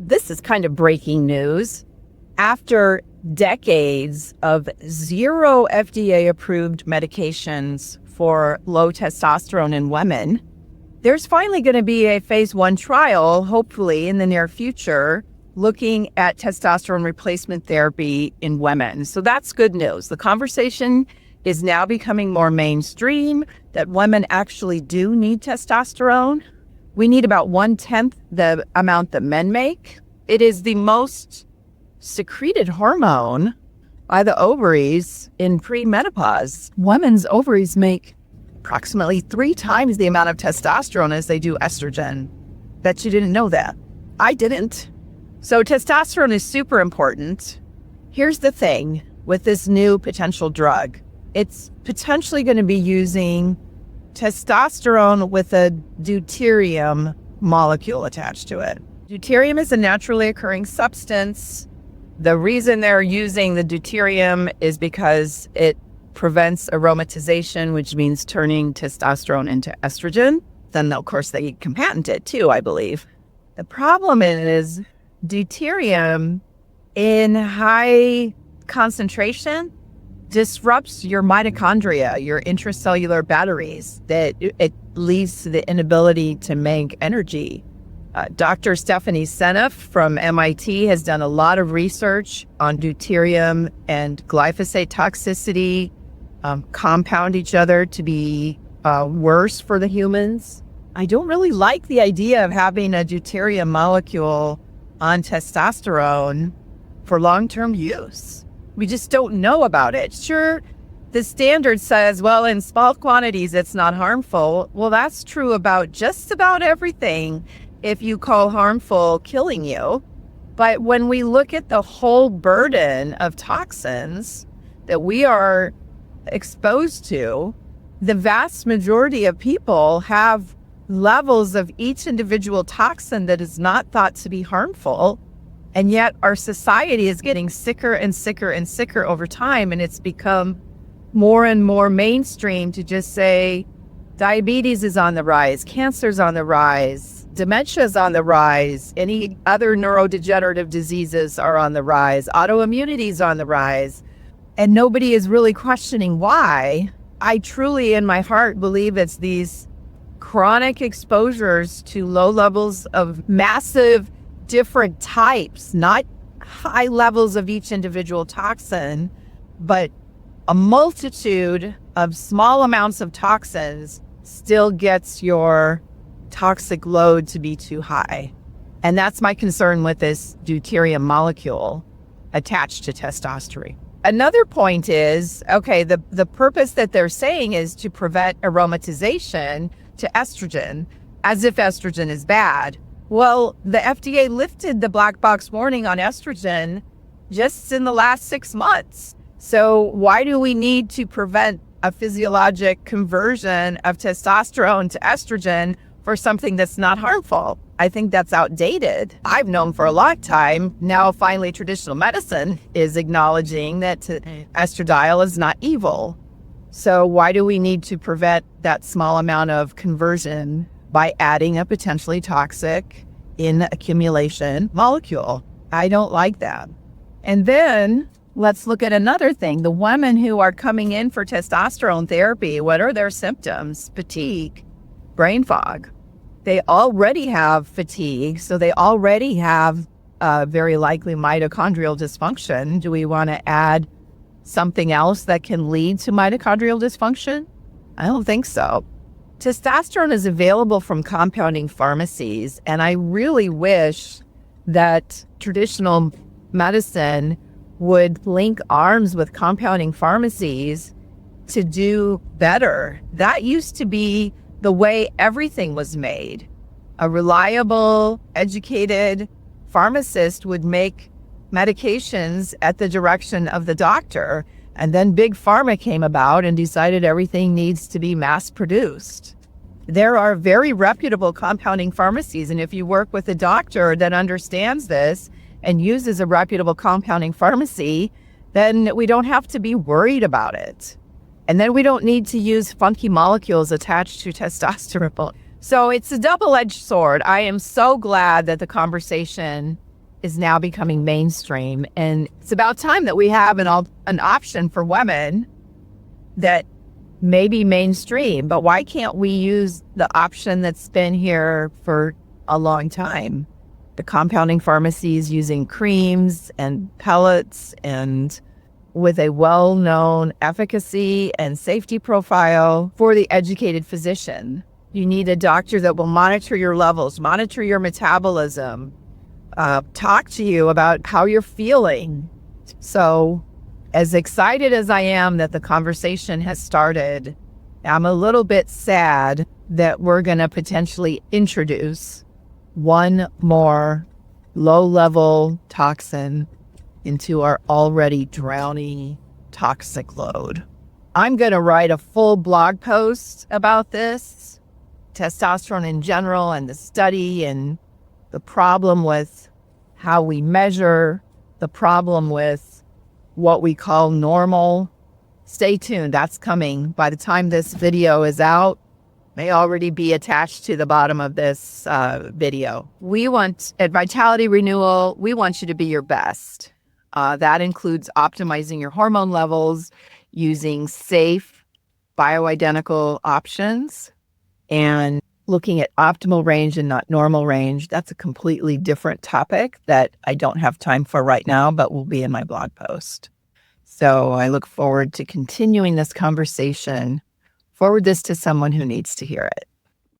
This is kind of breaking news. After decades of 0 FDA-approved medications for low testosterone in women, there's finally going to be a phase 1 trial, hopefully in the near future, looking at testosterone replacement therapy in women. So that's good news. The conversation is now becoming more mainstream that women actually do need testosterone. We need about 1/10 the amount that men make. It is the most secreted hormone by the ovaries in premenopause. Women's ovaries make approximately 3 times the amount of testosterone as they do estrogen. Bet you didn't know that. I didn't. So testosterone is super important. Here's the thing with this new potential drug. It's potentially going to be using testosterone with a deuterium molecule attached to it. Deuterium is a naturally occurring substance. The reason they're using the deuterium is because it prevents aromatization, which means turning testosterone into estrogen. Then, of course, they can patent it too, I believe. The problem is deuterium in high concentration disrupts your mitochondria, your intracellular batteries, that it leads to the inability to make energy. Dr. Stephanie Seneff from MIT has done a lot of research on deuterium and glyphosate toxicity, compound each other to be worse for the humans. I don't really like the idea of having a deuterium molecule on testosterone for long-term use. We just don't know about it. Sure, the standard says, well, in small quantities, it's not harmful. Well, that's true about just about everything if you call harmful killing you. But when we look at the whole burden of toxins that we are exposed to, the vast majority of people have levels of each individual toxin that is not thought to be harmful. And yet our society is getting sicker and sicker and sicker over time. And it's become more and more mainstream to just say diabetes is on the rise, cancer's on the rise, dementia is on the rise, any other neurodegenerative diseases are on the rise, autoimmunity is on the rise. And nobody is really questioning why. I truly, in my heart, believe it's these chronic exposures to low levels of massive different types, not high levels of each individual toxin, but a multitude of small amounts of toxins still gets your toxic load to be too high. And that's my concern with this deuterium molecule attached to testosterone. Another point is, okay, the purpose that they're saying is to prevent aromatization to estrogen, as if estrogen is bad. Well, the FDA lifted the black box warning on estrogen just in the last 6 months. So why do we need to prevent a physiologic conversion of testosterone to estrogen for something that's not harmful? I think that's outdated. I've known for a long time. Now, finally, traditional medicine is acknowledging that estradiol is not evil. So why do we need to prevent that small amount of conversion by adding a potentially toxic in accumulation molecule? I don't like that. And then let's look at another thing. The women who are coming in for testosterone therapy, what are their symptoms? Fatigue, brain fog. They already have fatigue, so they already have very likely mitochondrial dysfunction. Do we want to add something else that can lead to mitochondrial dysfunction? I don't think so. Testosterone is available from compounding pharmacies, and I really wish that traditional medicine would link arms with compounding pharmacies to do better. That used to be the way everything was made. A reliable, educated pharmacist would make medications at the direction of the doctor, and then Big Pharma came about and decided everything needs to be mass produced. There are very reputable compounding pharmacies, and if you work with a doctor that understands this and uses a reputable compounding pharmacy, then we don't have to be worried about it. And then we don't need to use funky molecules attached to testosterone. So it's a double-edged sword. I am so glad that the conversation is now becoming mainstream. And it's about time that we have an option for women that may be mainstream. But why can't we use the option that's been here for a long time? The compounding pharmacies using creams and pellets and with a well-known efficacy and safety profile for the educated physician. You need a doctor that will monitor your levels, monitor your metabolism, talk to you about how you're feeling. So as excited as I am that the conversation has started, I'm a little bit sad that we're going to potentially introduce one more low-level toxin into our already drowning toxic load. I'm going to write a full blog post about this, testosterone in general, and the study, and the problem with how we measure, the problem with what we call normal. Stay tuned. That's coming. By the time this video is out, may already be attached to the bottom of this video. At Vitality Renewal, we want you to be your best. That includes optimizing your hormone levels using safe, bioidentical options and looking at optimal range and not normal range. That's a completely different topic that I don't have time for right now, but will be in my blog post. So I look forward to continuing this conversation. Forward this to someone who needs to hear it.